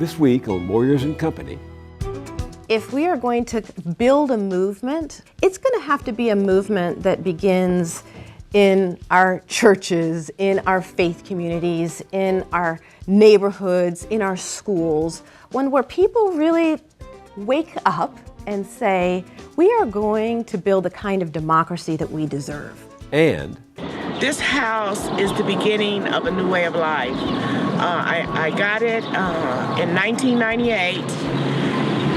This week on Moyers Company. If we are going to build a movement, it's going to have to be a movement that begins in our churches, in our faith communities, in our neighborhoods, in our schools, one where people really wake up and say, we are going to build the kind of democracy that we deserve. And this house is the beginning of a new way of life. I got it in 1998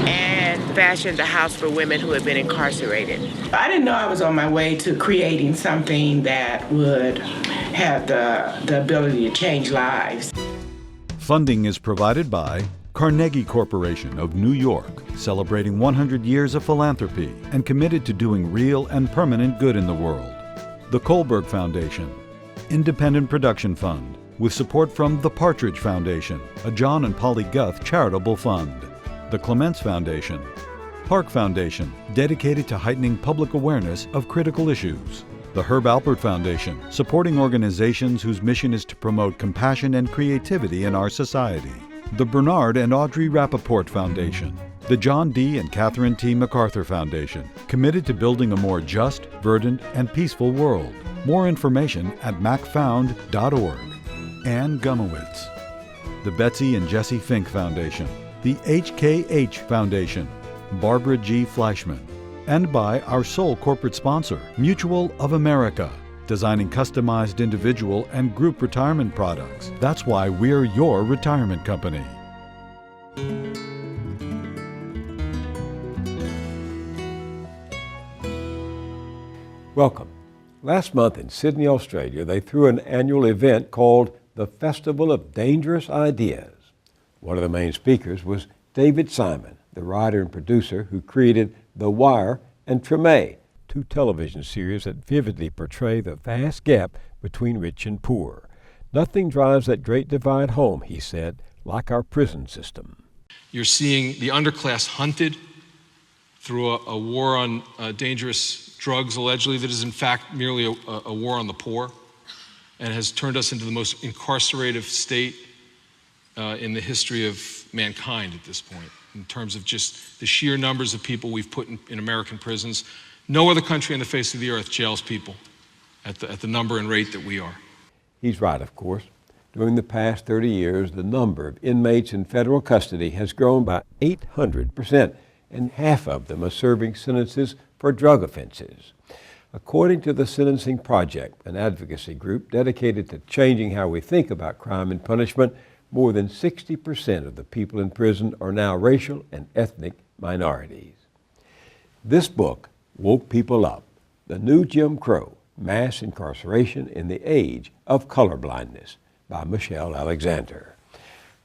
and fashioned a house for women who had been incarcerated. I didn't know I was on my way to creating something that would have the ability to change lives. Funding is provided by Carnegie Corporation of New York, celebrating 100 years of philanthropy and committed to doing real and permanent good in the world. The Kohlberg Foundation, Independent Production Fund, with support from the Partridge Foundation, a John and Polly Guth charitable fund. The Clements Foundation, Park Foundation, dedicated to heightening public awareness of critical issues. The Herb Alpert Foundation, supporting organizations whose mission is to promote compassion and creativity in our society. The Bernard and Audrey Rappaport Foundation. The John D. and Catherine T. MacArthur Foundation, committed to building a more just, verdant, and peaceful world. More information at macfound.org. Ann Gumowitz. The Betsy and Jesse Fink Foundation. The HKH Foundation. Barbara G. Fleischman. And by our sole corporate sponsor, Mutual of America, designing customized individual and group retirement products. That's why we're your retirement company. welcome. Last month in Sydney, Australia, they threw an annual event called the Festival of Dangerous Ideas. One of the main speakers was David Simon, the writer and producer who created The Wire and Treme, two television series that vividly portray the vast gap between rich and poor. Nothing drives that great divide home, he said, like our prison system. You're seeing the underclass hunted through a war on dangerous drugs, allegedly, that is in fact merely a war on the poor, and has turned us into the most incarcerative state in the history of mankind at this point, in terms of just the sheer numbers of people we've put in American prisons. No other country on the face of the earth jails people at the number and rate that we are. He's right, of course. During the past 30 years, the number of inmates in federal custody has grown by 800%, and half of them are serving sentences for drug offenses. According to the Sentencing Project, an advocacy group dedicated to changing how we think about crime and punishment, more than 60% of the people in prison are now racial and ethnic minorities. This book woke people up. The New Jim Crow, Mass Incarceration in the Age of Colorblindness by Michelle Alexander.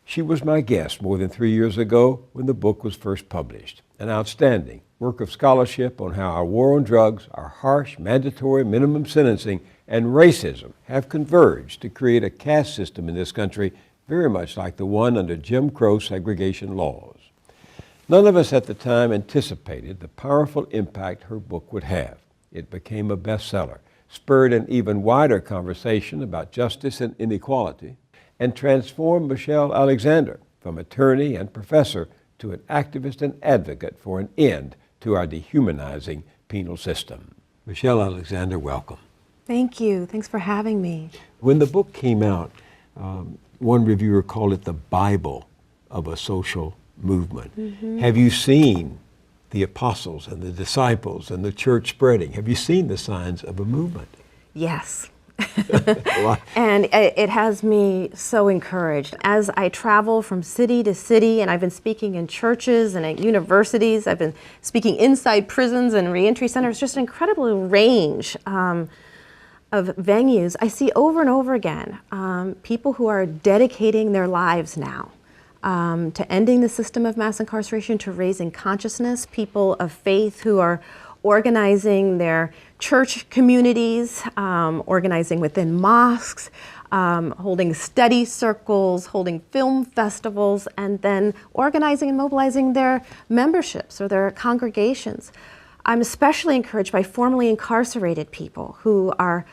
She was my guest more than 3 years ago when the book was first published. An outstanding work of scholarship on how our war on drugs, our harsh mandatory minimum sentencing, and racism have converged to create a caste system in this country very much like the one under Jim Crow segregation laws. None of us at the time anticipated the powerful impact her book would have. It became a bestseller, spurred an even wider conversation about justice and inequality, and transformed Michelle Alexander from attorney and professor to an activist and advocate for an end to our dehumanizing penal system. Michelle Alexander, welcome. Thank you. Thanks for having me. When the book came out, one reviewer called it the Bible of a social movement. Mm-hmm. Have you seen the apostles and the disciples and the church spreading? Have you seen the signs of a movement? Yes. And it has me so encouraged. As I travel from city to city, and I've been speaking in churches and at universities, I've been speaking inside prisons and reentry centers, just an incredible range of venues. I see over and over again people who are dedicating their lives now to ending the system of mass incarceration, to raising consciousness, people of faith who are organizing their church communities, organizing within mosques, holding study circles, holding film festivals, and then organizing and mobilizing their memberships or their congregations. I'm especially encouraged by formerly incarcerated people who are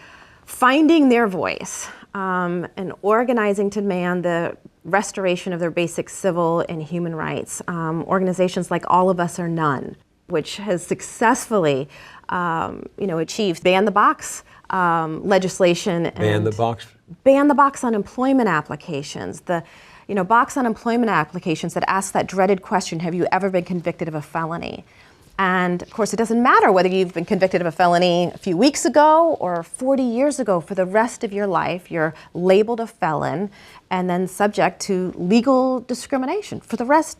finding their voice, and organizing to demand the restoration of their basic civil and human rights. Organizations like All of Us or None, which has successfully achieved ban the box legislation. Ban the box? Ban the box on employment applications. The box on employment applications that ask that dreaded question, have you ever been convicted of a felony? And of course, it doesn't matter whether you've been convicted of a felony a few weeks ago or 40 years ago. For the rest of your life, you're labeled a felon and then subject to legal discrimination for the rest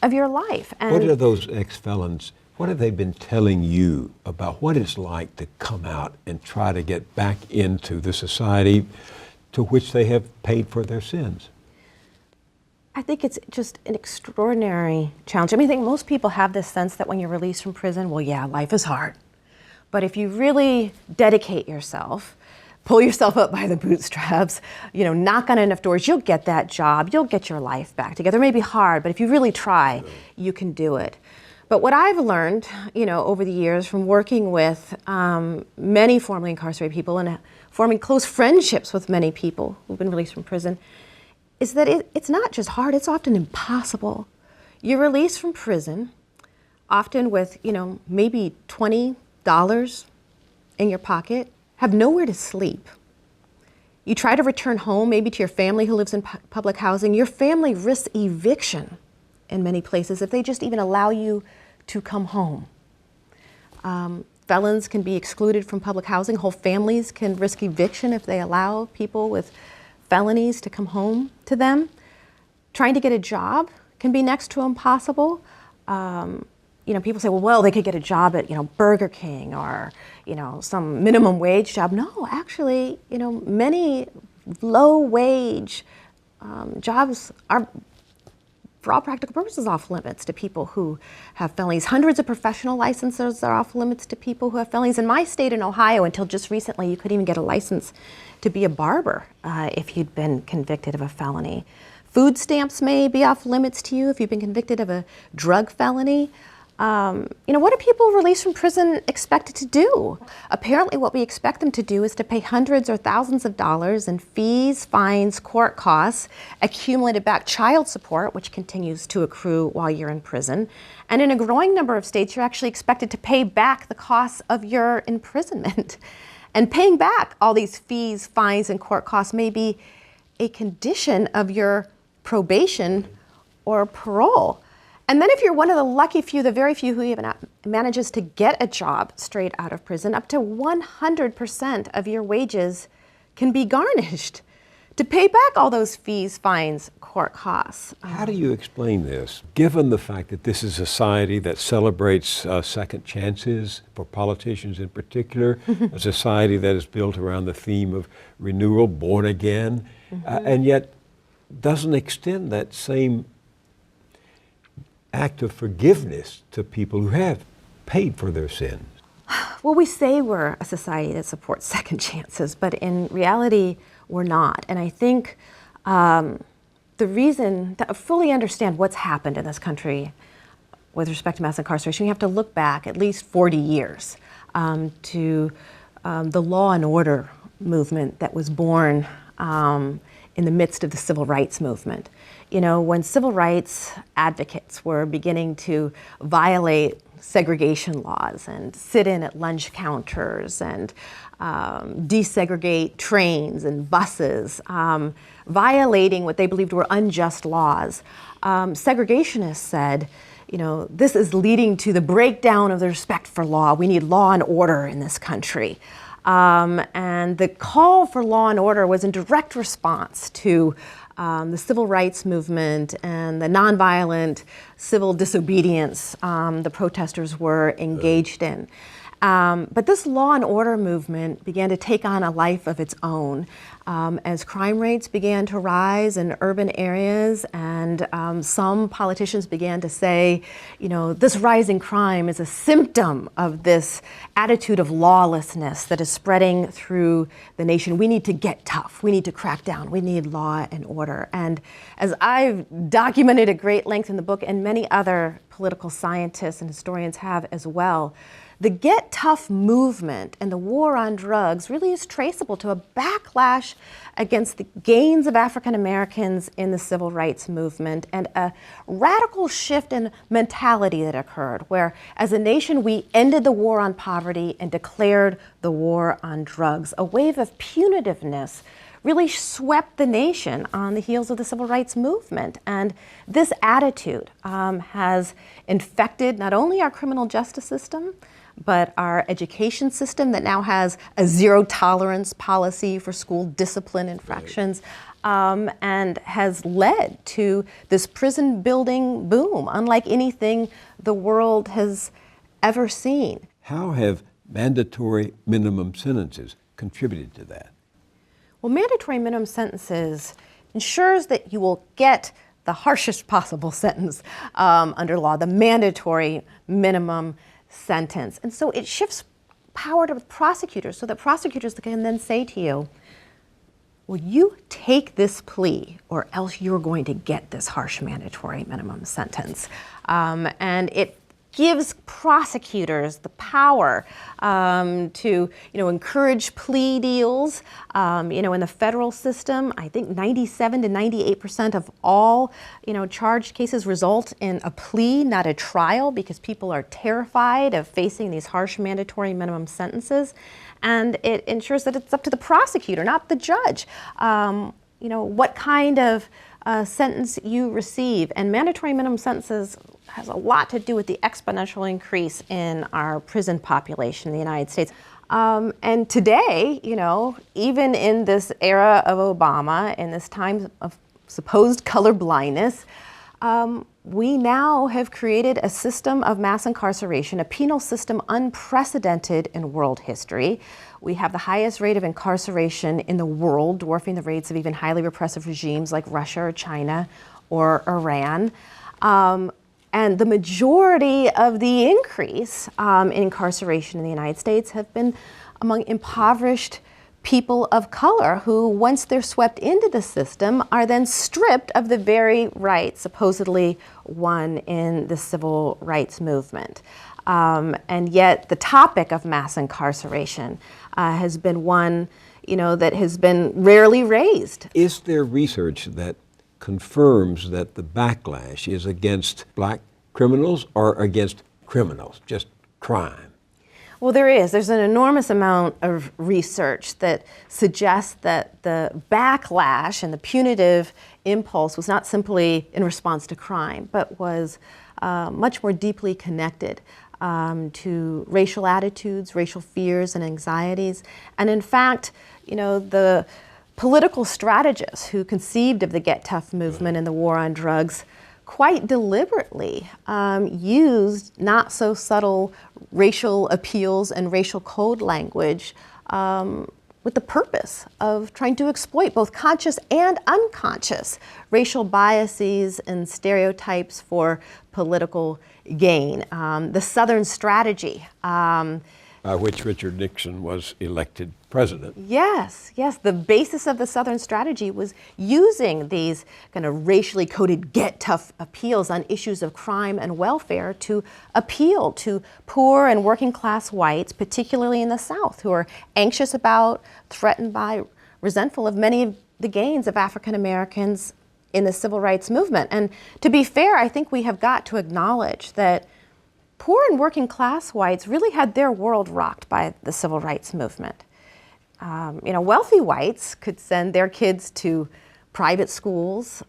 of your life. And what are those ex-felons, what have they been telling you about what it's like to come out and try to get back into the society to which they have paid for their sins? I think it's just an extraordinary challenge. I think most people have this sense that when you're released from prison, well, yeah, life is hard. But if you really dedicate yourself, pull yourself up by the bootstraps, knock on enough doors, you'll get that job, you'll get your life back together. It may be hard, but if you really try, you can do it. But what I've learned, over the years from working with many formerly incarcerated people and forming close friendships with many people who've been released from prison, is that it's not just hard, it's often impossible. You're released from prison, often with, maybe $20 in your pocket, have nowhere to sleep. You try to return home, maybe to your family who lives in public housing. Your family risks eviction in many places if they just even allow you to come home. Felons can be excluded from public housing. Whole families can risk eviction if they allow people with felonies to come home to them. Trying to get a job can be next to impossible. People say, well, they could get a job at, Burger King or, some minimum wage job. No, actually, many low wage jobs are, for all practical purposes, off limits to people who have felonies. Hundreds of professional licenses are off limits to people who have felonies. In my state, in Ohio, until just recently, you couldn't even get a license to be a barber if you'd been convicted of a felony. Food stamps may be off limits to you if you've been convicted of a drug felony. What are people released from prison expected to do? Apparently what we expect them to do is to pay hundreds or thousands of dollars in fees, fines, court costs, accumulated back child support, which continues to accrue while you're in prison. And in a growing number of states, you're actually expected to pay back the costs of your imprisonment. And paying back all these fees, fines, and court costs may be a condition of your probation or parole. And then if you're one of the lucky few, the very few who even manages to get a job straight out of prison, up to 100% of your wages can be garnished to pay back all those fees, fines, court costs. How do you explain this, given the fact that this is a society that celebrates second chances for politicians in particular, a society that is built around the theme of renewal, born again, and yet doesn't extend that same act of forgiveness to people who have paid for their sins? Well, we say we're a society that supports second chances, but in reality, we're not. And I think the reason to fully understand what's happened in this country with respect to mass incarceration, you have to look back at least 40 years to the law and order movement that was born in the midst of the civil rights movement. When civil rights advocates were beginning to violate segregation laws and sit in at lunch counters and desegregate trains and buses, violating what they believed were unjust laws, segregationists said, this is leading to the breakdown of the respect for law. We need law and order in this country. And the call for law and order was in direct response to the civil rights movement and the nonviolent civil disobedience the protesters were engaged in. But this law and order movement began to take on a life of its own as crime rates began to rise in urban areas, and some politicians began to say, this rising crime is a symptom of this attitude of lawlessness that is spreading through the nation. We need to get tough. We need to crack down. We need law and order. And as I've documented at great length in the book, and many other political scientists and historians have as well, The Get Tough movement and the war on drugs really is traceable to a backlash against the gains of African Americans in the civil rights movement and a radical shift in mentality that occurred, where as a nation we ended the war on poverty and declared the war on drugs. A wave of punitiveness really swept the nation on the heels of the civil rights movement. And this attitude has infected not only our criminal justice system, but our education system that now has a zero tolerance policy for school discipline infractions, and has led to this prison building boom, unlike anything the world has ever seen. How have mandatory minimum sentences contributed to that? Well, mandatory minimum sentences ensures that you will get the harshest possible sentence under law, the mandatory minimum sentence. And so it shifts power to prosecutors so that prosecutors can then say to you, well, you take this plea or else you're going to get this harsh mandatory minimum sentence. And it gives prosecutors the power to encourage plea deals. In the federal system, I think 97 to 98% of all charged cases result in a plea, not a trial, because people are terrified of facing these harsh mandatory minimum sentences. And it ensures that it's up to the prosecutor, not the judge, what kind of sentence you receive. And mandatory minimum sentences has a lot to do with the exponential increase in our prison population in the United States. And today, even in this era of Obama, in this time of supposed color blindness, we now have created a system of mass incarceration, a penal system unprecedented in world history. We have the highest rate of incarceration in the world, dwarfing the rates of even highly repressive regimes like Russia or China or Iran. And the majority of the increase in incarceration in the United States have been among impoverished people of color who, once they're swept into the system, are then stripped of the very rights supposedly won in the civil rights movement. And yet the topic of mass incarceration has been one that has been rarely raised. Is there research that confirms that the backlash is against black criminals or against criminals, just crime? Well, there is. There's an enormous amount of research that suggests that the backlash and the punitive impulse was not simply in response to crime, but was much more deeply connected to racial attitudes, racial fears and anxieties. And in fact, the political strategists who conceived of the Get Tough movement and the war on drugs quite deliberately used not so subtle racial appeals and racial code language with the purpose of trying to exploit both conscious and unconscious racial biases and stereotypes for political gain. The Southern strategy. By which Richard Nixon was elected president. Yes. The basis of the Southern strategy was using these kind of racially coded get tough appeals on issues of crime and welfare to appeal to poor and working class whites, particularly in the South, who are anxious about, threatened by, resentful of many of the gains of African Americans in the civil rights movement. And to be fair, I think we have got to acknowledge that poor and working class whites really had their world rocked by the civil rights movement. Wealthy whites could send their kids to private schools,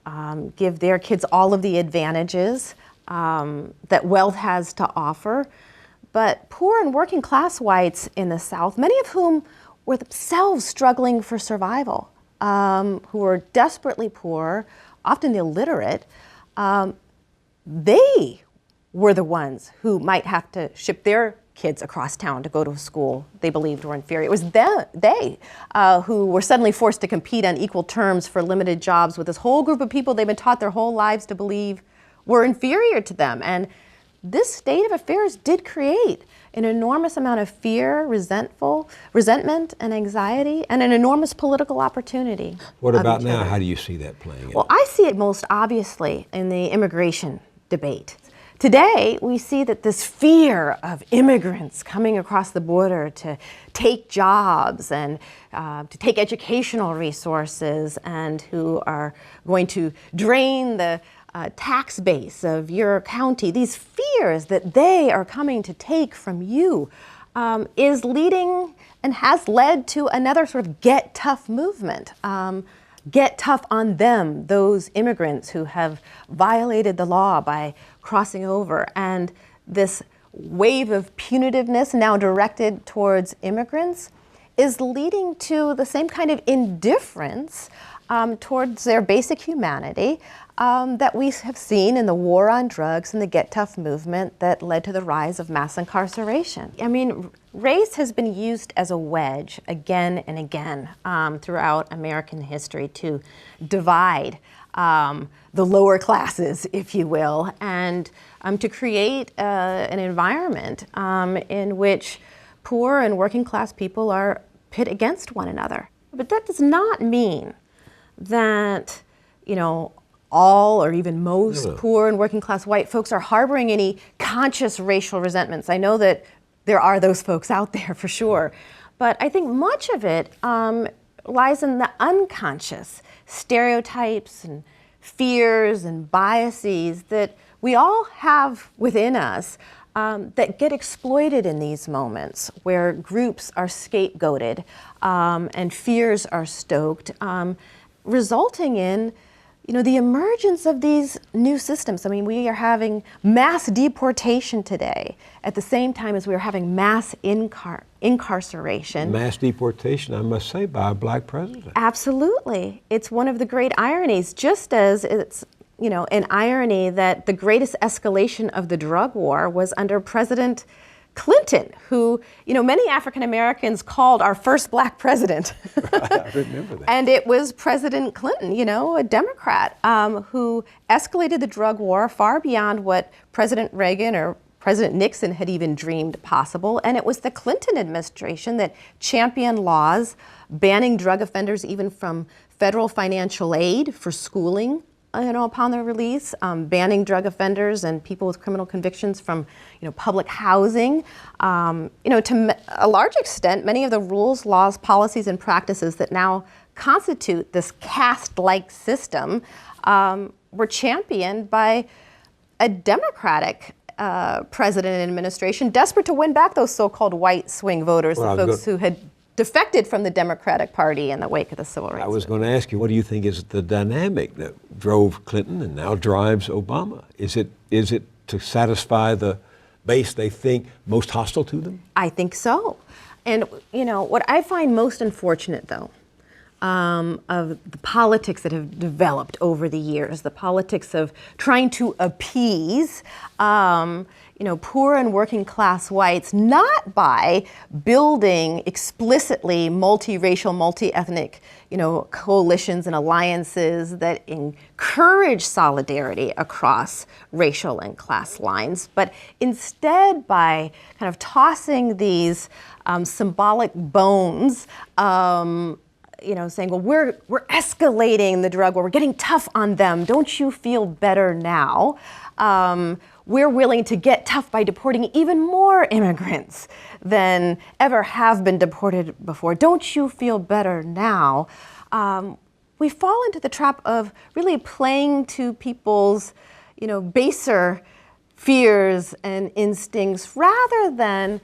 give their kids all of the advantages that wealth has to offer. But poor and working class whites in the South, many of whom were themselves struggling for survival, who were desperately poor, often illiterate, they were the ones who might have to ship their kids across town to go to a school they believed were inferior. It was they who were suddenly forced to compete on equal terms for limited jobs with this whole group of people they've been taught their whole lives to believe were inferior to them. And this state of affairs did create an enormous amount of fear, resentment, and anxiety, and an enormous political opportunity. What about now? How do you see that playing out? Well, I see it most obviously in the immigration debate. Today, we see that this fear of immigrants coming across the border to take jobs and to take educational resources and who are going to drain the tax base of your county, these fears that they are coming to take from you, is leading and has led to another sort of get tough movement. Get tough on them, those immigrants who have violated the law by crossing over. And this wave of punitiveness now directed towards immigrants is leading to the same kind of indifference towards their basic humanity that we have seen in the war on drugs and the Get Tough movement that led to the rise of mass incarceration. I mean, race has been used as a wedge again and again throughout American history to divide the lower classes, if you will, and to create an environment in which poor and working class people are pit against one another. But that does not mean that, you know, all or even most poor and working class white folks are harboring any conscious racial resentments. I know that there are those folks out there for sure, but I think much of it lies in the unconscious stereotypes and fears and biases that we all have within us that get exploited in these moments where groups are scapegoated and fears are stoked, resulting in, you know, the emergence of these new systems. I mean, we are having mass deportation today at the same time as we are having mass incarceration. Mass deportation, I must say, by a black president. Absolutely. It's one of the great ironies, just as it's, you know, an irony that the greatest escalation of the drug war was under President Clinton, who, you know, many African Americans called our first black president. I remember that. And it was President Clinton, you know, a Democrat, who escalated the drug war far beyond what President Reagan or President Nixon had even dreamed possible. And it was the Clinton administration that championed laws banning drug offenders even from federal financial aid for schooling, you know, upon their release, banning drug offenders and people with criminal convictions from, you know, public housing. You know, to a large extent, many of the rules, laws, policies, and practices that now constitute this caste-like system were championed by a Democratic president and administration, desperate to win back those so-called white swing voters, the folks who had defected from the Democratic Party in the wake of the Civil Rights. I was going to ask you, what do you think is the dynamic that drove Clinton and now drives Obama? Is it to satisfy the base they think most hostile to them? I think so. And, you know, what I find most unfortunate, though, of the politics that have developed over the years, the politics of trying to appease, you know, poor and working class whites, not by building explicitly multiracial, multi-ethnic, you know, coalitions and alliances that encourage solidarity across racial and class lines, but instead by kind of tossing these symbolic bones, you know, saying, well, we're escalating the drug war, we're getting tough on them, don't you feel better now? We're willing to get tough by deporting even more immigrants than ever have been deported before. Don't you feel better now? We fall into the trap of really playing to people's, you know, baser fears and instincts rather than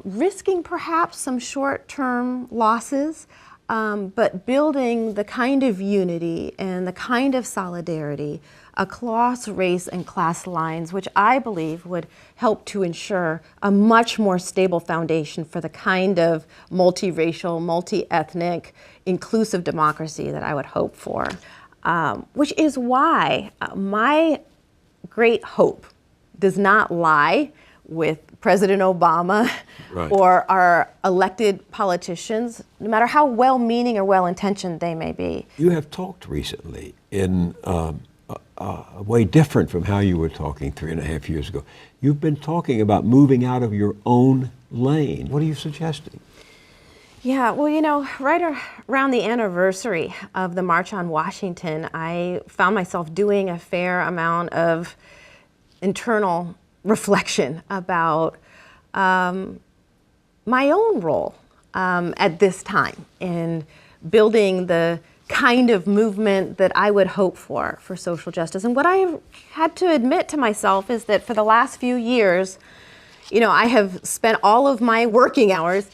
risking perhaps some short-term losses, but building the kind of unity and the kind of solidarity across race and class lines, which I believe would help to ensure a much more stable foundation for the kind of multiracial, multi-ethnic, inclusive democracy that I would hope for. Which is why my great hope does not lie with President Obama or our elected politicians, no matter how well-meaning or well-intentioned they may be. You have talked recently in a way different from how you were talking 3.5 years ago. You've been talking about moving out of your own lane. What are you suggesting? Yeah, well, you know, right around the anniversary of the March on Washington, I found myself doing a fair amount of internal reflection about my own role at this time in building the kind of movement that I would hope for social justice. And what I had to admit to myself is that for the last few years, I have spent all of my working hours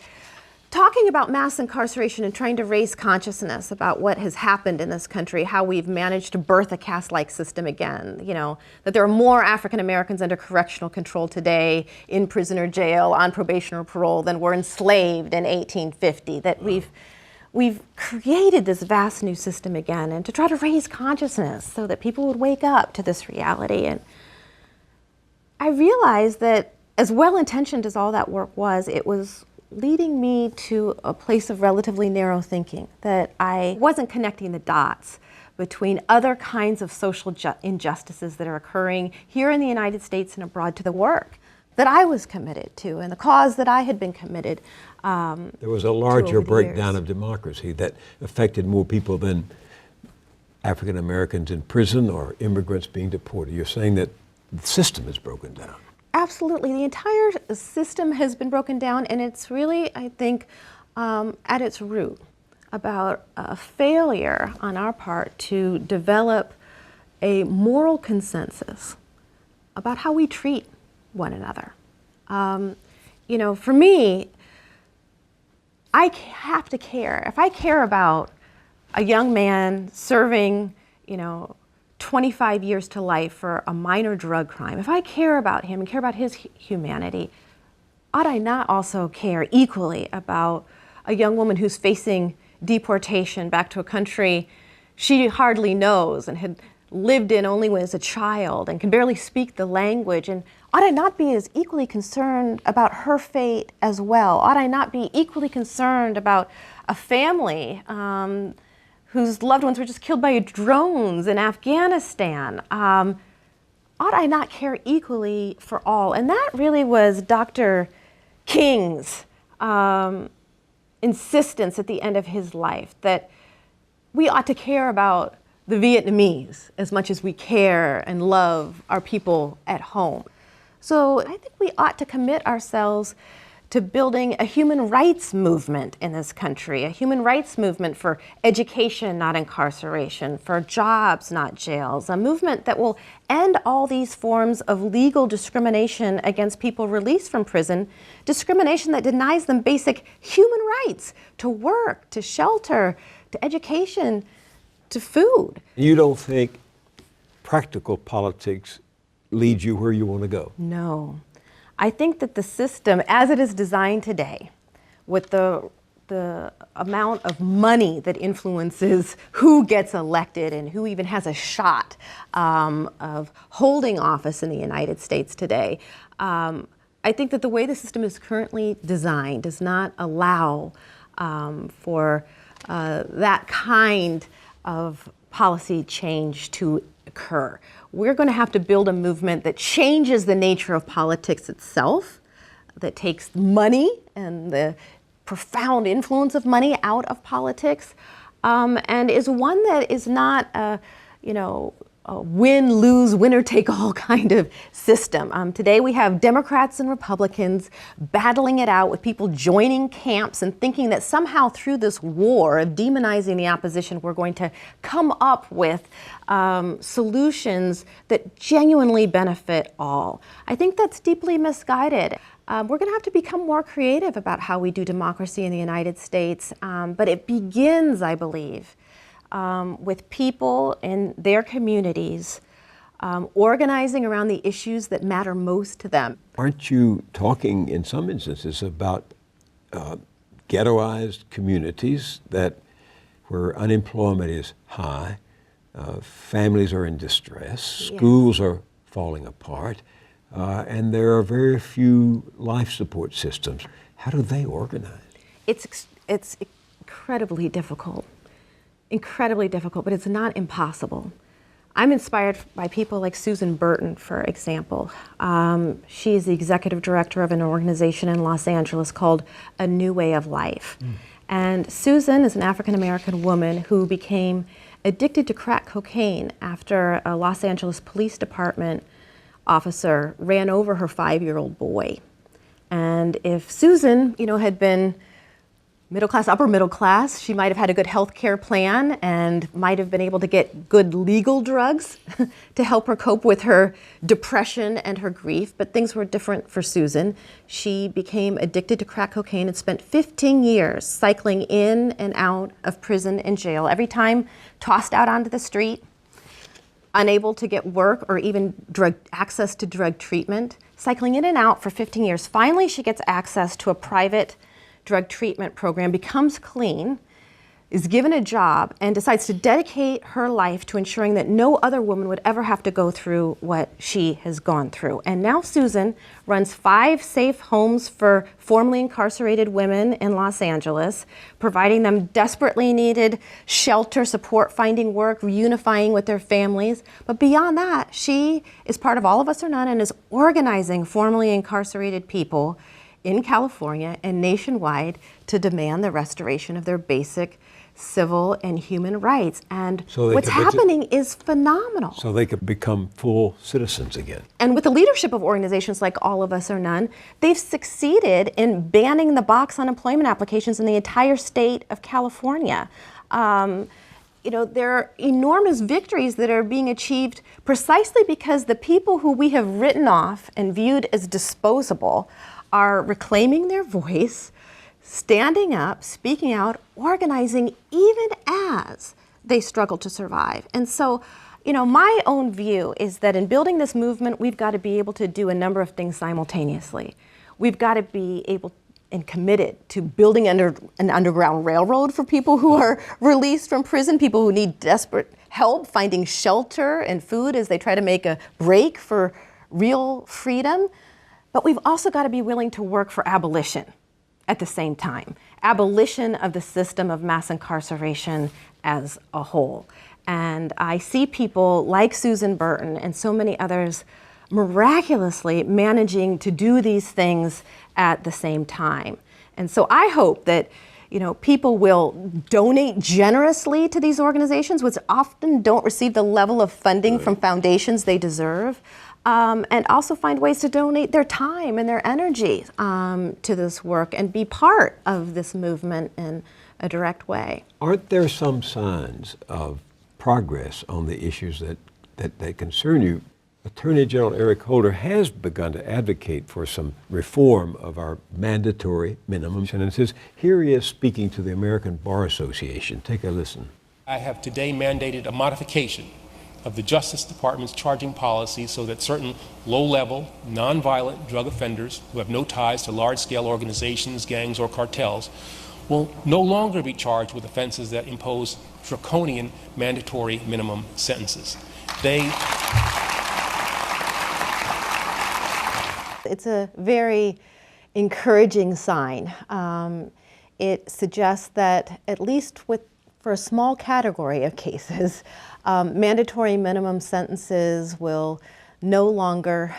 talking about mass incarceration and trying to raise consciousness about what has happened in this country, how we've managed to birth a caste-like system again, that there are more African Americans under correctional control today in prison or jail, on probation or parole, than were enslaved in 1850, that we've created this vast new system again, and to try to raise consciousness so that people would wake up to this reality. And I realized that as well-intentioned as all that work was, it was leading me to a place of relatively narrow thinking, that I wasn't connecting the dots between other kinds of social injustices that are occurring here in the United States and abroad to the work that I was committed to and the cause that I had been committed There was a larger over the breakdown years. of democracy that affected more people than African Americans in prison or immigrants being deported. You're saying that the system is broken down. Absolutely. The entire system has been broken down, and it's really, I think, at its root about a failure on our part to develop a moral consensus about how we treat one another. For me, I have to care. If I care about a young man serving, 25 years to life for a minor drug crime, if I care about him and care about his humanity, ought I not also care equally about a young woman who's facing deportation back to a country she hardly knows and had lived in only as a child and can barely speak the language? And ought I not be as equally concerned about her fate as well? Ought I not be equally concerned about a family whose loved ones were just killed by drones in Afghanistan? Ought I not care equally for all? And that really was Dr. King's insistence at the end of his life, that we ought to care about the Vietnamese as much as we care and love our people at home. So I think we ought to commit ourselves to building a human rights movement in this country, a human rights movement for education, not incarceration, for jobs, not jails, a movement that will end all these forms of legal discrimination against people released from prison, discrimination that denies them basic human rights to work, to shelter, to education, to food. You don't think practical politics leads you where you want to go? No. I think that the system, as it is designed today, with the amount of money that influences who gets elected and who even has a shot of holding office in the United States today, I think that the way the system is currently designed does not allow for that kind of policy change to occur. We're going to have to build a movement that changes the nature of politics itself, that takes money and the profound influence of money out of politics, and is one that is not a win-lose, winner-take-all kind of system. Today we have Democrats and Republicans battling it out with people joining camps and thinking that somehow through this war of demonizing the opposition, we're going to come up with solutions that genuinely benefit all. I think that's deeply misguided. We're going to have to become more creative about how we do democracy in the United States, but it begins, I believe, with people in their communities organizing around the issues that matter most to them. Aren't you talking in some instances about ghettoized communities where unemployment is high, families are in distress, schools are falling apart, and there are very few life support systems? How do they organize? It's incredibly difficult. Incredibly difficult, but it's not impossible. I'm inspired by people like Susan Burton, for example. She is the executive director of an organization in Los Angeles called A New Way of Life. And Susan is an African-American woman who became addicted to crack cocaine after a Los Angeles police department officer ran over her 5-year-old boy. And if Susan, had been middle class, upper middle class, she might have had a good health care plan and might have been able to get good legal drugs to help her cope with her depression and her grief. But things were different for Susan. She became addicted to crack cocaine and spent 15 years cycling in and out of prison and jail, every time tossed out onto the street, unable to get work or even access to drug treatment, cycling in and out for 15 years. Finally, she gets access to a private drug treatment program, becomes clean, is given a job, and decides to dedicate her life to ensuring that no other woman would ever have to go through what she has gone through. And now Susan runs 5 safe homes for formerly incarcerated women in Los Angeles, providing them desperately needed shelter, support, finding work, reunifying with their families. But beyond that, she is part of All of Us or None and is organizing formerly incarcerated people in California and nationwide to demand the restoration of their basic civil and human rights. And what's happening is phenomenal. So they could become full citizens again. And with the leadership of organizations like All of Us or None, they've succeeded in banning the box unemployment applications in the entire state of California. There are enormous victories that are being achieved precisely because the people who we have written off and viewed as disposable are reclaiming their voice, standing up, speaking out, organizing, even as they struggle to survive. And so, my own view is that in building this movement, we've got to be able to do a number of things simultaneously. We've got to be able and committed to building an underground railroad for people who are released from prison, people who need desperate help finding shelter and food as they try to make a break for real freedom. But we've also got to be willing to work for abolition at the same time. Abolition of the system of mass incarceration as a whole. And I see people like Susan Burton and so many others miraculously managing to do these things at the same time. And so I hope that people will donate generously to these organizations, which often don't receive the level of funding from foundations they deserve. And also find ways to donate their time and their energy to this work and be part of this movement in a direct way. Aren't there some signs of progress on the issues that concern you? Attorney General Eric Holder has begun to advocate for some reform of our mandatory minimum sentences. Here he is speaking to the American Bar Association. Take a listen. I have today mandated a modification of the Justice Department's charging policy so that certain low-level, nonviolent drug offenders who have no ties to large-scale organizations, gangs, or cartels will no longer be charged with offenses that impose draconian mandatory minimum sentences. It's a very encouraging sign. It suggests that at least for a small category of cases, mandatory minimum sentences will no longer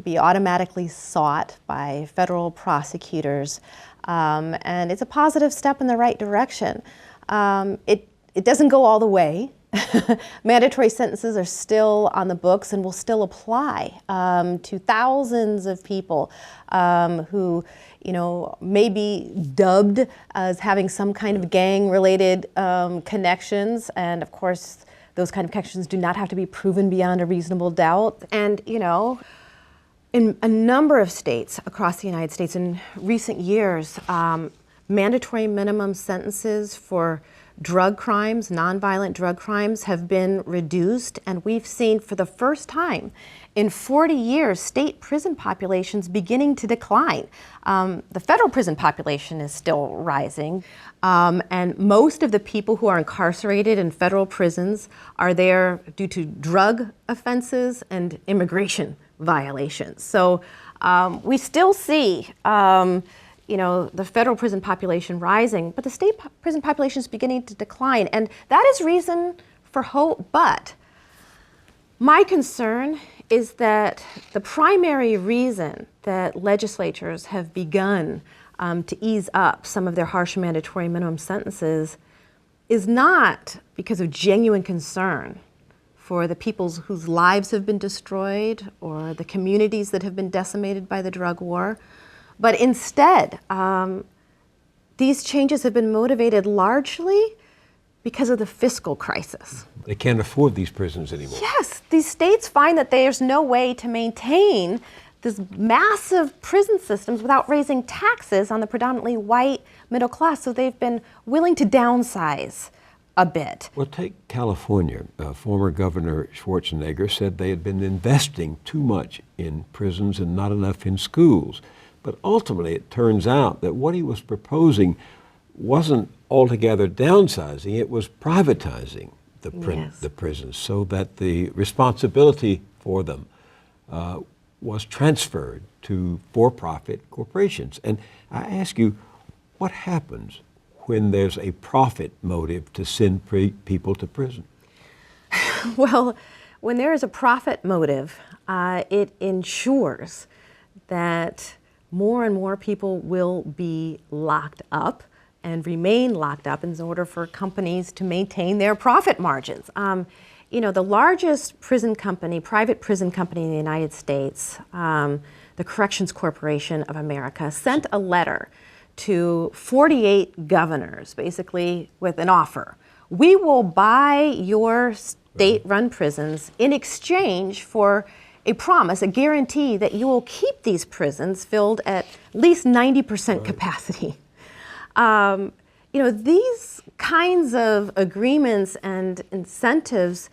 be automatically sought by federal prosecutors. And it's a positive step in the right direction. It doesn't go all the way. Mandatory sentences are still on the books and will still apply to thousands of people who, may be dubbed as having some kind of gang-related connections. And of course, those kind of connections do not have to be proven beyond a reasonable doubt. And, in a number of states across the United States in recent years, mandatory minimum sentences for drug crimes, nonviolent drug crimes, have been reduced, and we've seen for the first time in 40 years state prison populations beginning to decline. The federal prison population is still rising, and most of the people who are incarcerated in federal prisons are there due to drug offenses and immigration violations. So we still see the federal prison population rising, but the state prison population is beginning to decline. And that is reason for hope. But my concern is that the primary reason that legislatures have begun to ease up some of their harsh mandatory minimum sentences is not because of genuine concern for the peoples whose lives have been destroyed or the communities that have been decimated by the drug war. But instead, these changes have been motivated largely because of the fiscal crisis. They can't afford these prisons anymore. Yes, these states find that there's no way to maintain this massive prison systems without raising taxes on the predominantly white middle class, so they've been willing to downsize a bit. Well, take California. Former Governor Schwarzenegger said they had been investing too much in prisons and not enough in schools. But ultimately, it turns out that what he was proposing wasn't altogether downsizing, it was privatizing the prisons so that the responsibility for them was transferred to for-profit corporations. And I ask you, what happens when there's a profit motive to send people to prison? Well, when there is a profit motive, it ensures that more and more people will be locked up and remain locked up in order for companies to maintain their profit margins. The largest prison company, private prison company in the United States, the Corrections Corporation of America, sent a letter to 48 governors, basically with an offer. We will buy your state-run prisons in exchange for a promise, a guarantee that you will keep these prisons filled at least 90% capacity. These kinds of agreements and incentives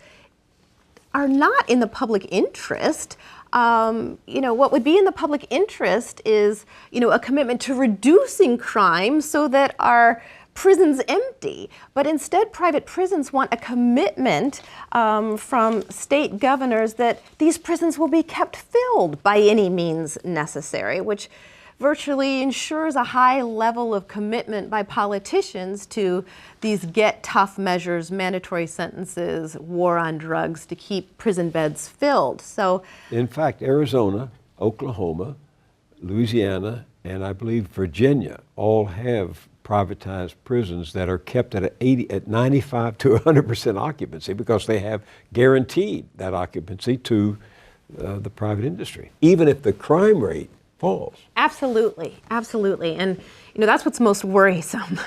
are not in the public interest. What would be in the public interest is, a commitment to reducing crime so that our prisons empty. But instead, private prisons want a commitment from state governors that these prisons will be kept filled by any means necessary, which virtually ensures a high level of commitment by politicians to these get tough measures, mandatory sentences, war on drugs to keep prison beds filled. So, in fact, Arizona, Oklahoma, Louisiana, and I believe Virginia all have privatized prisons that are kept at 95 to 100% occupancy because they have guaranteed that occupancy to the private industry, even if the crime rate falls. Absolutely, absolutely. And that's what's most worrisome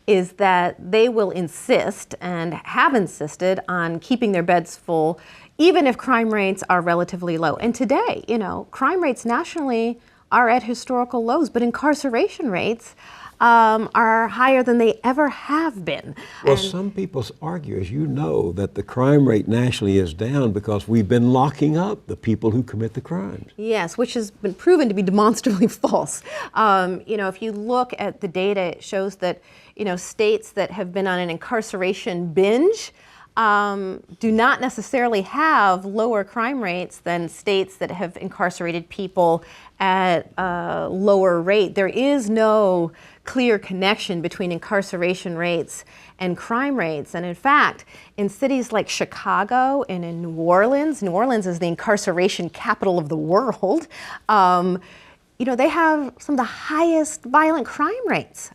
is that they will insist and have insisted on keeping their beds full even if crime rates are relatively low. And today, crime rates nationally are at historical lows, but incarceration rates are higher than they ever have been. Well, some people argue, as you know, that the crime rate nationally is down because we've been locking up the people who commit the crimes. Yes, which has been proven to be demonstrably false. If you look at the data, it shows that, states that have been on an incarceration binge do not necessarily have lower crime rates than states that have incarcerated people at a lower rate. There is no clear connection between incarceration rates and crime rates. And in fact, in cities like Chicago and in New Orleans is the incarceration capital of the world, they have some of the highest violent crime rates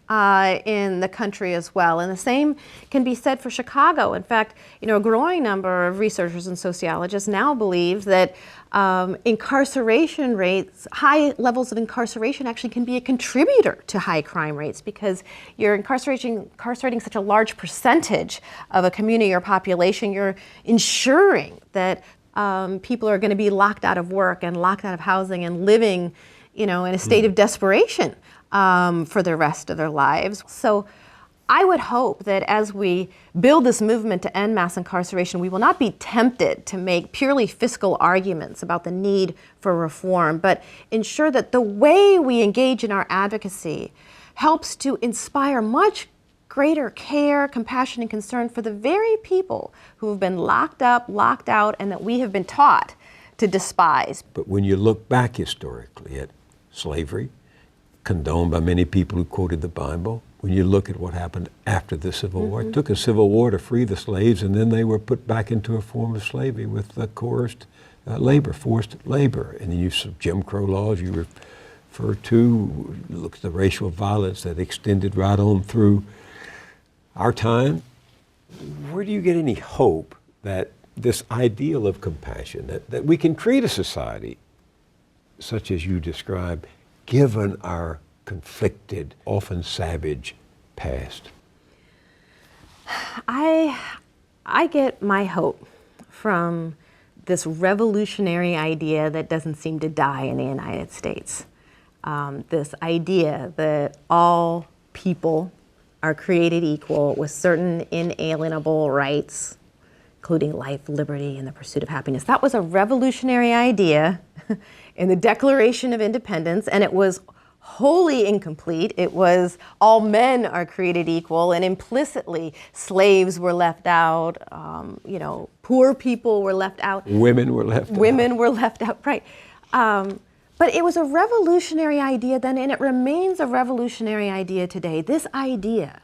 in the country as well. And the same can be said for Chicago. In fact, a growing number of researchers and sociologists now believe that incarceration rates, high levels of incarceration actually can be a contributor to high crime rates because you're incarcerating such a large percentage of a community or population, you're ensuring that people are going to be locked out of work and locked out of housing and living in a state of desperation for the rest of their lives. So I would hope that as we build this movement to end mass incarceration, we will not be tempted to make purely fiscal arguments about the need for reform, but ensure that the way we engage in our advocacy helps to inspire much greater care, compassion, and concern for the very people who have been locked up, locked out, and that we have been taught to despise. But when you look back historically at slavery, condoned by many people who quoted the Bible, when you look at what happened after the Civil War, it took a civil war to free the slaves, and then they were put back into a form of slavery with coerced labor, forced labor. And then you have Jim Crow laws you refer to, look at the racial violence that extended right on through our time. Where do you get any hope that this ideal of compassion, that we can create a society such as you describe, given our conflicted, often savage past? I get my hope from this revolutionary idea that doesn't seem to die in the United States. This idea that all people are created equal with certain inalienable rights, including life, liberty, and the pursuit of happiness. That was a revolutionary idea in the Declaration of Independence, and it was wholly incomplete. It was all men are created equal, and implicitly slaves were left out, poor people were left out. Women were left out. Women were left out, right. But it was a revolutionary idea then, and it remains a revolutionary idea today. This idea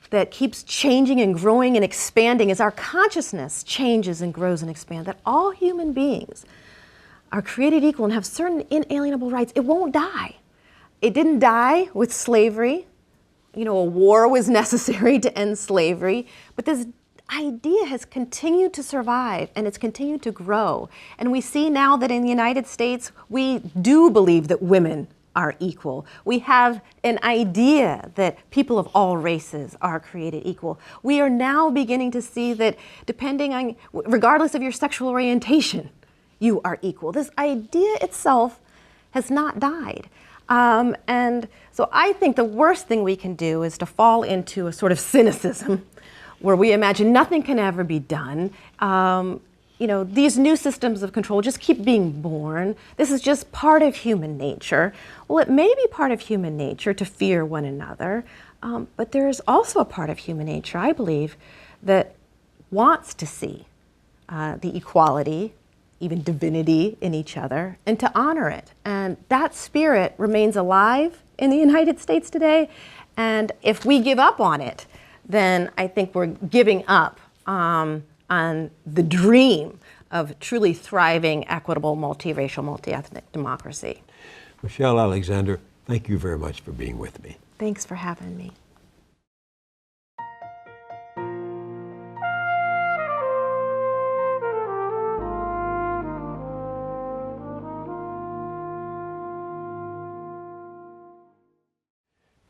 that keeps changing and growing and expanding as our consciousness changes and grows and expands, that all human beings are created equal and have certain inalienable rights. It won't die. It didn't die with slavery. A war was necessary to end slavery, but this idea has continued to survive and it's continued to grow. And we see now that in the United States, we do believe that women are equal. We have an idea that people of all races are created equal. We are now beginning to see that regardless of your sexual orientation, you are equal. This idea itself has not died. And so I think the worst thing we can do is to fall into a sort of cynicism where we imagine nothing can ever be done. These new systems of control just keep being born. This is just part of human nature. Well, it may be part of human nature to fear one another, but there is also a part of human nature, I believe, that wants to see the equality, even divinity in each other, and to honor it. And that spirit remains alive in the United States today. And if we give up on it, then I think we're giving up on the dream of truly thriving, equitable, multiracial, multi-ethnic democracy. Michelle Alexander, thank you very much for being with me. Thanks for having me.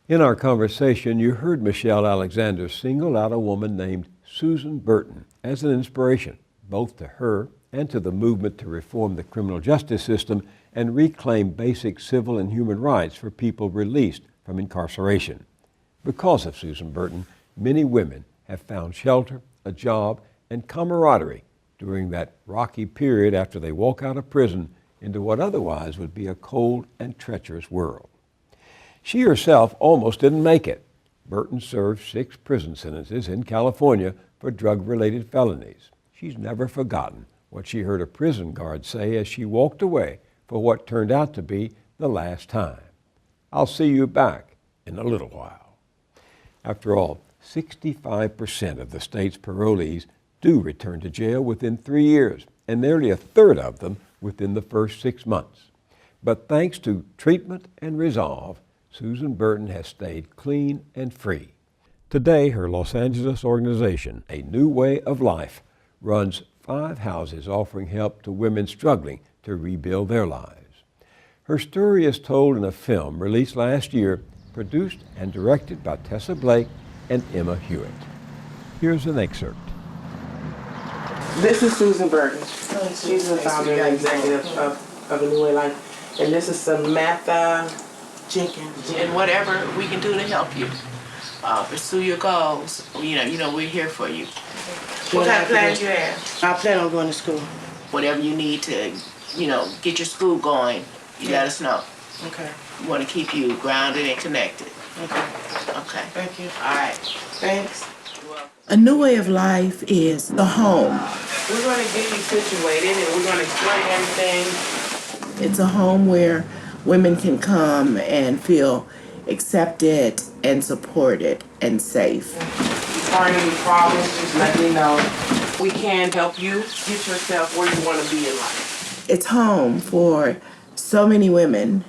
In our conversation, you heard Michelle Alexander single out a woman named Susan Burton as an inspiration, both to her and to the movement to reform the criminal justice system and reclaim basic civil and human rights for people released from incarceration. Because of Susan Burton, many women have found shelter, a job, and camaraderie during that rocky period after they walk out of prison into what otherwise would be a cold and treacherous world. She herself almost didn't make it. Burton served 6 prison sentences in California for drug-related felonies. She's never forgotten what she heard a prison guard say as she walked away for what turned out to be the last time. "I'll see you back in a little while." After all, 65% of the state's parolees do return to jail within 3 years, and nearly a third of them within the first 6 months. But thanks to treatment and resolve, Susan Burton has stayed clean and free. Today, her Los Angeles organization, A New Way of Life, runs 5 houses offering help to women struggling to rebuild their lives. Her story is told in a film released last year, produced and directed by Tessa Blake and Emma Hewitt. Here's an excerpt. This is Susan Burton. She's the founder and executive of A New Way of Life. And this is Samantha Jenkins. And whatever we can do to help you pursue your goals, we're here for you. What kind of plans you have? I plan on going to school. Whatever you need to, get your school going, you let us know. Okay. We want to keep you grounded and connected. Okay. Okay. Thank you. All right. Thanks. A New Way of Life is the home. We're going to get you situated and we're going to explain everything. It's a home where women can come and feel accepted and supported and safe. If you find any problems, just let me know. We can help you get yourself where you want to be in life. It's home for so many women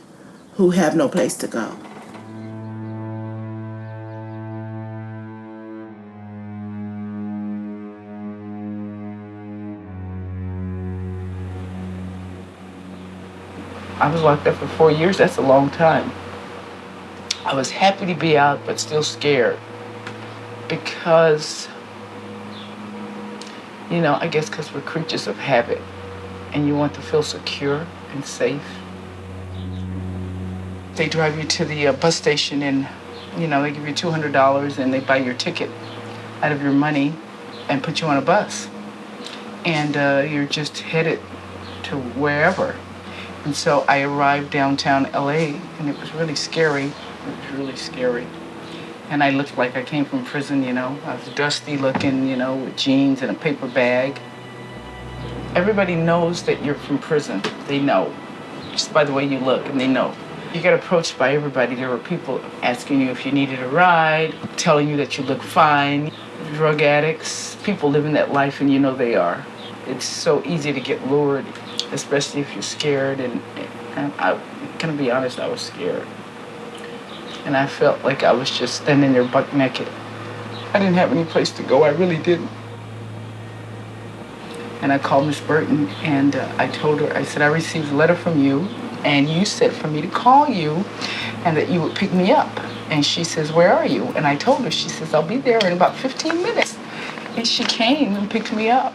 who have no place to go. I was locked up for 4 years. That's a long time. I was happy to be out, but still scared. Because, I guess because we're creatures of habit and you want to feel secure and safe. They drive you to the bus station and, they give you $200 and they buy your ticket out of your money and put you on a bus. And you're just headed to wherever. And so I arrived downtown LA and it was really scary. It was really scary. And I looked like I came from prison, I was dusty looking, with jeans and a paper bag. Everybody knows that you're from prison. They know, just by the way you look, and they know. You get approached by everybody. There were people asking you if you needed a ride, telling you that you look fine. Drug addicts, people living that life, and they are. It's so easy to get lured, especially if you're scared. And I'm gonna be honest, I was scared. And I felt like I was just standing there buck naked. I didn't have any place to go, I really didn't. And I called Miss Burton and I told her, I said, I received a letter from you and you said for me to call you and that you would pick me up. And she says, where are you? And I told her, she says, I'll be there in about 15 minutes. And she came and picked me up.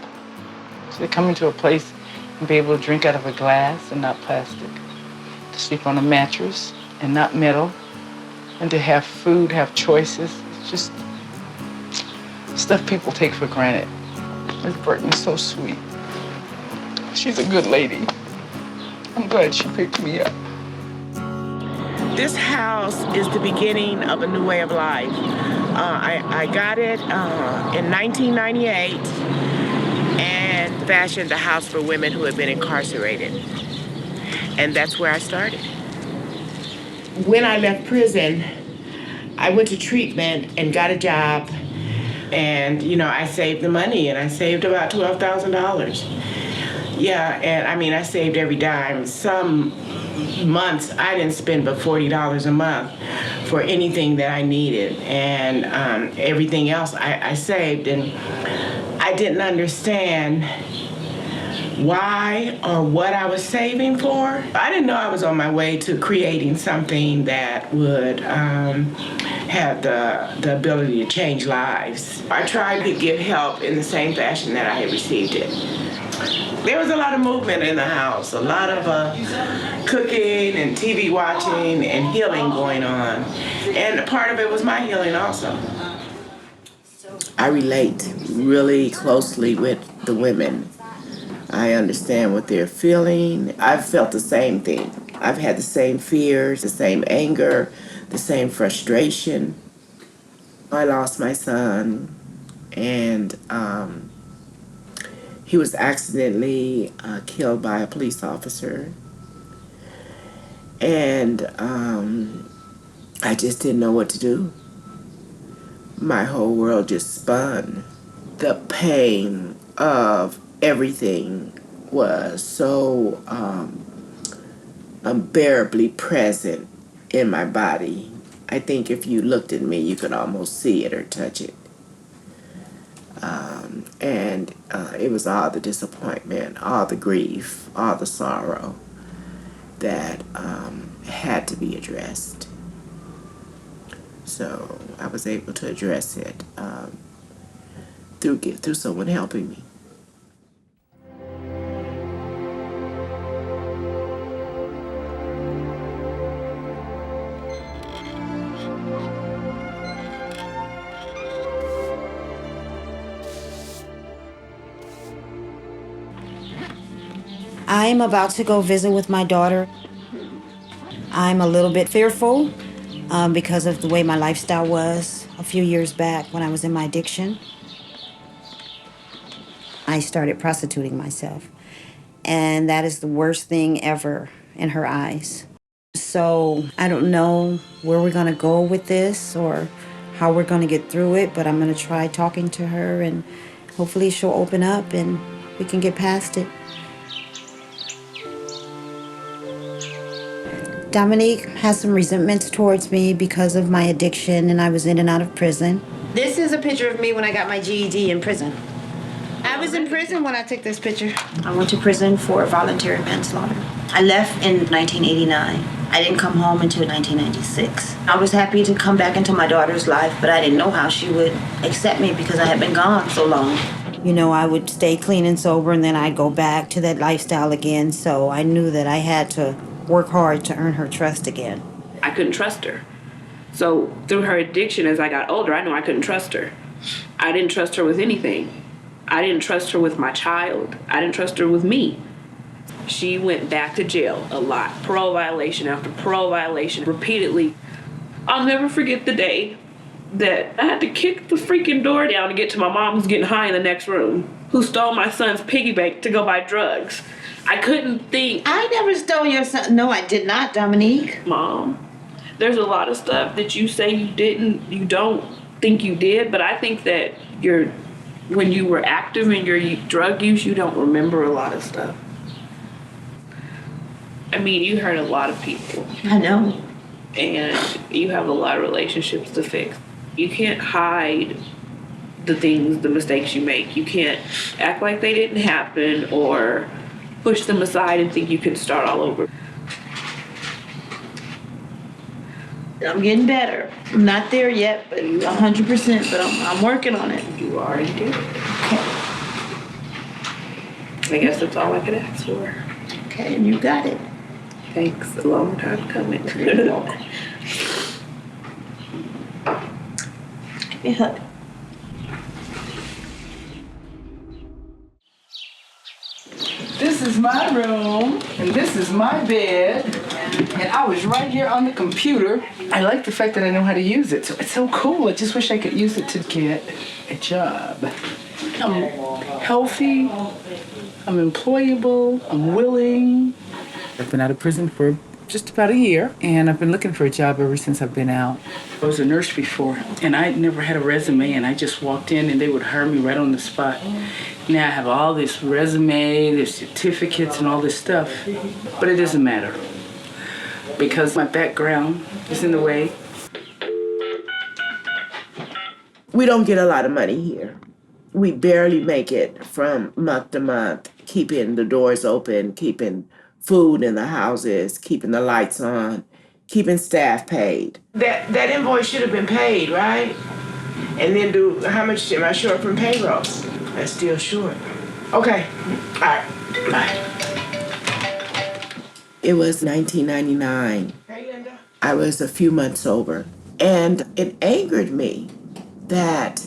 So to come into a place and be able to drink out of a glass and not plastic, to sleep on a mattress and not metal, and to have food, have choices. It's just stuff people take for granted. Miss Burton is so sweet. She's a good lady. I'm glad she picked me up. This house is the beginning of a new way of life. I got it in 1998 and fashioned a house for women who had been incarcerated. And that's where I started. When I left prison, I went to treatment and got a job. And, I saved the money, and I saved about $12,000. Yeah, and I saved every dime. Some months, I didn't spend but $40 a month for anything that I needed. And everything else I saved. And I didn't understand why or what I was saving for. I didn't know I was on my way to creating something that would have the ability to change lives. I tried to give help in the same fashion that I had received it. There was a lot of movement in the house, a lot of cooking and TV watching and healing going on. And part of it was my healing also. I relate really closely with the women. I understand what they're feeling. I've felt the same thing. I've had the same fears, the same anger, the same frustration. I lost my son, and he was accidentally killed by a police officer. And I just didn't know what to do. My whole world just spun. The pain of everything was so unbearably present in my body. I think if you looked at me, you could almost see it or touch it. And it was all the disappointment, all the grief, all the sorrow that had to be addressed. So I was able to address it through someone helping me. I'm about to go visit with my daughter. I'm a little bit fearful because of the way my lifestyle was a few years back when I was in my addiction. I started prostituting myself, and that is the worst thing ever in her eyes. So I don't know where we're gonna go with this or how we're gonna get through it, but I'm gonna try talking to her, and hopefully she'll open up and we can get past it. Dominique has some resentments towards me because of my addiction, and I was in and out of prison. This is a picture of me when I got my GED in prison. I was was in prison when I took this picture. I went to prison for voluntary manslaughter. I left in 1989. I didn't come home until 1996. I was happy to come back into my daughter's life, but I didn't know how she would accept me because I had been gone so long. You know, I would stay clean and sober, and then I'd go back to that lifestyle again, so I knew that I had to work hard to earn her trust again. I couldn't trust her. So through her addiction, as I got older, I knew I couldn't trust her. I didn't trust her with anything. I didn't trust her with my child. I didn't trust her with me. She went back to jail a lot. Parole violation after parole violation, repeatedly. I'll never forget the day that I had to kick the freaking door down to get to my mom who's getting high in the next room, who stole my son's piggy bank to go buy drugs. I couldn't think. I never stole your son. No, I did not, Dominique. Mom, there's a lot of stuff that you say you don't think you did, but I think that when you were active in your drug use, you don't remember a lot of stuff. I mean, you hurt a lot of people. I know. And you have a lot of relationships to fix. You can't hide the mistakes you make. You can't act like they didn't happen or push them aside and think you can start all over. I'm getting better. I'm not there yet, but 100%, but I'm working on it. You already did. Okay. I guess that's all I could ask for. Okay, and you got it. Thanks. A long time coming. You're welcome. Give me a hug. This is my room, and this is my bed, and I was right here on the computer. I like the fact that I know how to use it, so it's so cool. I just wish I could use it to get a job. I'm healthy, I'm employable, I'm willing. I've been out of prison for just about a year, and I've been looking for a job ever since I've been out. I was a nurse before, and I never had a resume, and I just walked in and they would hire me right on the spot. Now I have all this resume, there's certificates and all this stuff, but it doesn't matter because my background is in the way. We don't get a lot of money here. We barely make it from month to month, keeping the doors open, keeping food in the houses, keeping the lights on, keeping staff paid. That invoice should have been paid, right? And then how much am I short from payroll? That's still short. Okay, all right, bye. It was 1999. Hey, Linda. I was a few months sober, and it angered me that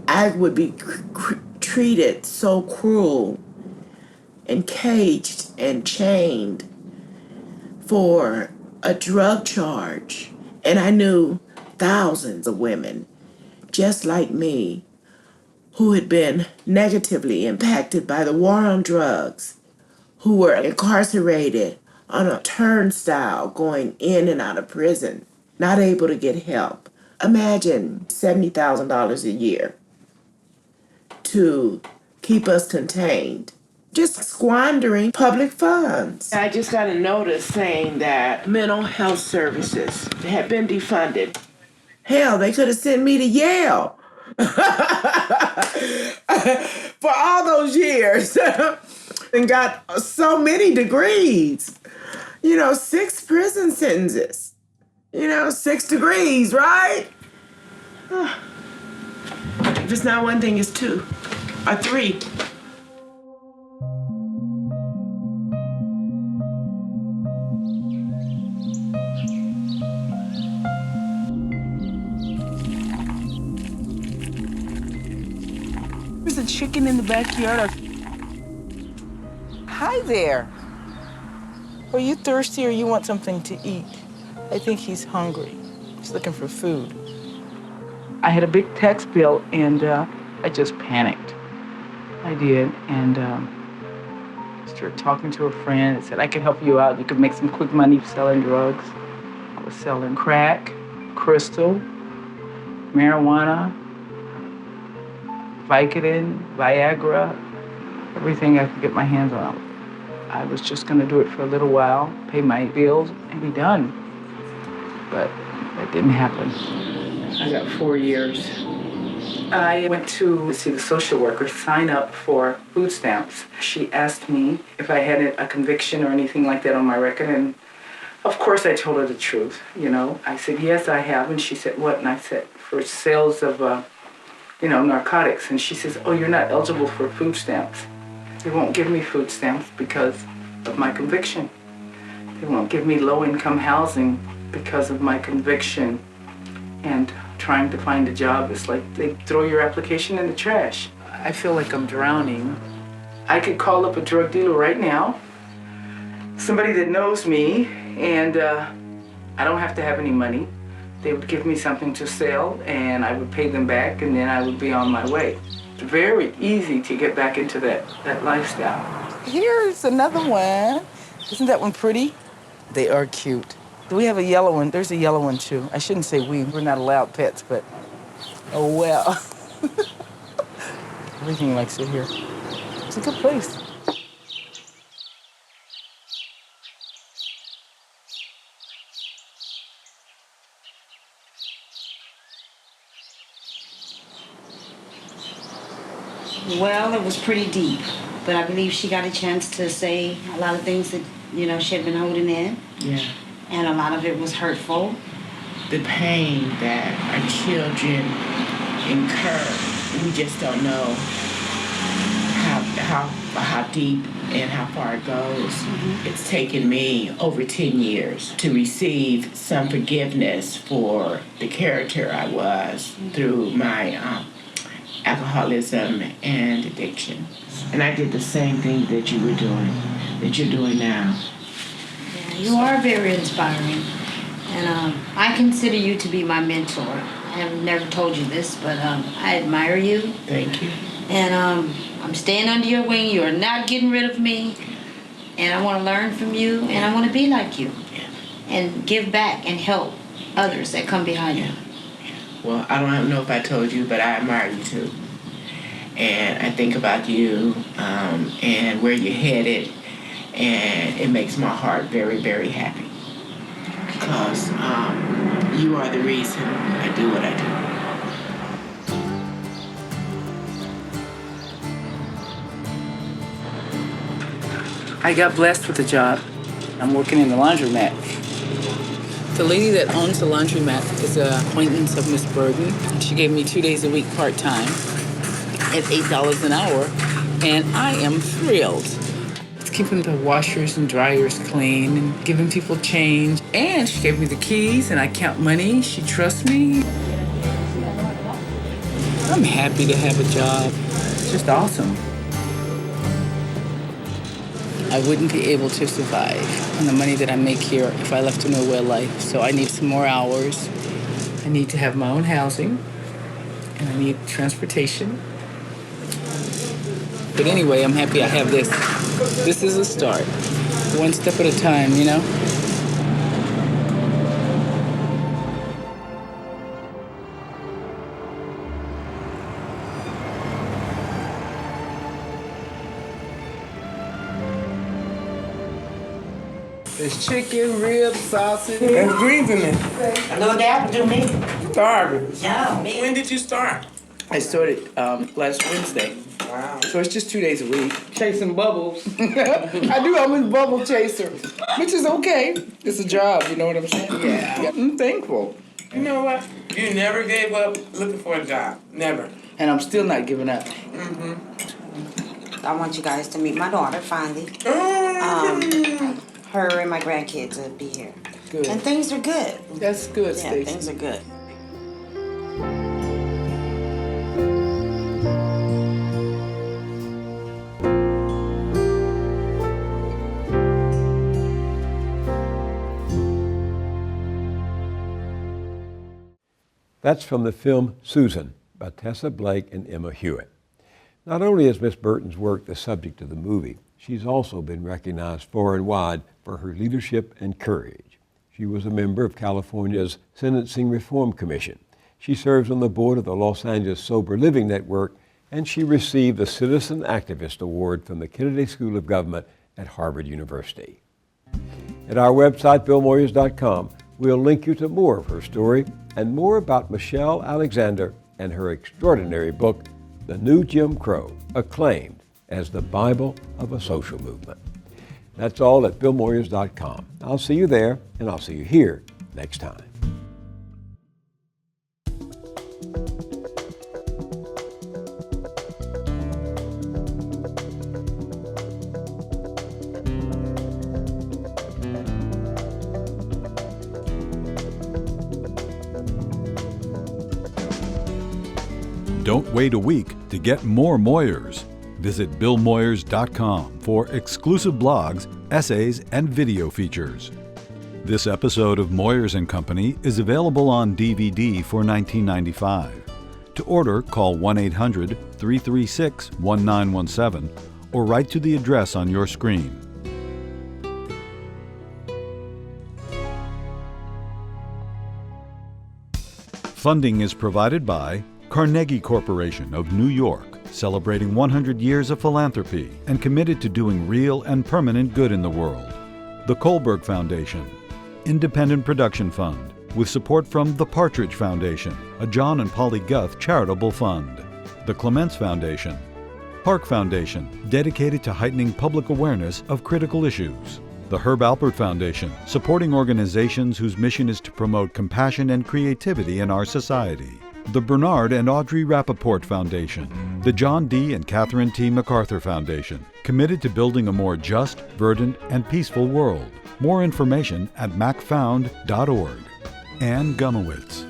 I would be treated so cruel and caged and chained for a drug charge. And I knew thousands of women just like me who had been negatively impacted by the war on drugs, who were incarcerated on a turnstile going in and out of prison, not able to get help. Imagine $70,000 a year to keep us contained. Just squandering public funds. I just got a notice saying that mental health services have been defunded. Hell, they could have sent me to Yale for all those years and got so many degrees. 6 prison sentences. 6 degrees, right? If it's not one thing, it's 2 or 3. There's a chicken in the backyard. Hi there. Are you thirsty or you want something to eat? I think he's hungry. He's looking for food. I had a big tax bill and I just panicked. I did, and started talking to a friend and said, I can help you out. You could make some quick money selling drugs. I was selling crack, crystal, marijuana, Vicodin, Viagra, everything I could get my hands on. I was just gonna do it for a little while, pay my bills, and be done. But that didn't happen. I got 4 years. I went to see the social worker sign up for food stamps. She asked me if I had a conviction or anything like that on my record, and of course I told her the truth, you know. I said, yes, I have, and she said, what? And I said, for sales of, narcotics. And she says, oh, you're not eligible for food stamps. They won't give me food stamps because of my conviction. They won't give me low-income housing because of my conviction. And trying to find a job is like they throw your application in the trash. I feel like I'm drowning. I could call up a drug dealer right now, somebody that knows me, and I don't have to have any money. They would give me something to sell, and I would pay them back, and then I would be on my way. It's very easy to get back into that lifestyle. Here's another one. Isn't that one pretty? They are cute. We have a yellow one. There's a yellow one, too. I shouldn't say we. We're not allowed pets, but oh, well. Everything likes it here. It's a good place. Well, it was pretty deep, but I believe she got a chance to say a lot of things that, she had been holding in. Yeah. And a lot of it was hurtful. The pain that our children incur, we just don't know how deep and how far it goes. Mm-hmm. It's taken me over 10 years to receive some forgiveness for the character I was through my alcoholism and addiction. And I did the same thing that you were doing, that you're doing now. Yeah, you are very inspiring. And I consider you to be my mentor. I have never told you this, but I admire you. Thank you. And I'm staying under your wing. You are not getting rid of me. And I want to learn from you, and I want to be like you. Yeah. And give back and help others that come behind you. Well, I don't know if I told you, but I admire you too. And I think about you and where you're headed, and it makes my heart very, very happy. Because you are the reason I do what I do. I got blessed with a job. I'm working in the laundromat. The lady that owns the laundromat is an acquaintance of Miss Burden. She gave me 2 days a week part-time at $8 an hour, and I am thrilled. It's keeping the washers and dryers clean and giving people change. And she gave me the keys, and I count money. She trusts me. I'm happy to have a job. It's just awesome. I wouldn't be able to survive on the money that I make here if I left a nowhere life. So I need some more hours. I need to have my own housing, and I need transportation. But anyway, I'm happy I have this. This is a start. One step at a time, There's chicken, ribs, sausage. There's greens in there. No doubt, do me. Starving. No, me. When did you start? I started last Wednesday. Wow. So it's just 2 days a week. Chasing bubbles. I do, I'm a bubble chaser, which is okay. It's a job, you know what I'm saying? Yeah. I'm thankful. You know what? You never gave up looking for a job. Never. And I'm still not giving up. Mm-hmm. I want you guys to meet my daughter finally. Her and my grandkids will be here. Good. And things are good. That's good, Yeah, Stacey. things are good. That's from the film Susan by Tessa Blake and Emma Hewitt. Not only is Miss Burton's work the subject of the movie, she's also been recognized far and wide for her leadership and courage. She was a member of California's Sentencing Reform Commission. She serves on the board of the Los Angeles Sober Living Network, and she received the Citizen Activist Award from the Kennedy School of Government at Harvard University. At our website, BillMoyers.com, we'll link you to more of her story and more about Michelle Alexander and her extraordinary book, The New Jim Crow, acclaimed as the Bible of a social movement. That's all at BillMoyers.com. I'll see you there, and I'll see you here next time. Don't wait a week to get more Moyers. Visit BillMoyers.com for exclusive blogs, essays, and video features. This episode of Moyers Company is available on DVD for $19.95. To order, call 1-800-336-1917 or write to the address on your screen. Funding is provided by Carnegie Corporation of New York, celebrating 100 years of philanthropy and committed to doing real and permanent good in the world. The Kohlberg Foundation, Independent Production Fund, with support from the Partridge Foundation, a John and Polly Guth charitable fund. The Clements Foundation, Park Foundation, dedicated to heightening public awareness of critical issues. The Herb Alpert Foundation, supporting organizations whose mission is to promote compassion and creativity in our society. The Bernard and Audrey Rappaport Foundation, the John D. and Catherine T. MacArthur Foundation, committed to building a more just, verdant, and peaceful world. More information at macfound.org. Ann Gumowitz.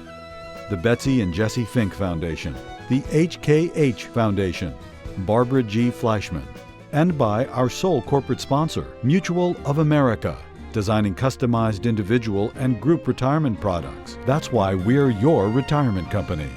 The Betsy and Jesse Fink Foundation, the HKH Foundation, Barbara G. Fleischman, and by our sole corporate sponsor, Mutual of America, designing customized individual and group retirement products. That's why we're your retirement company.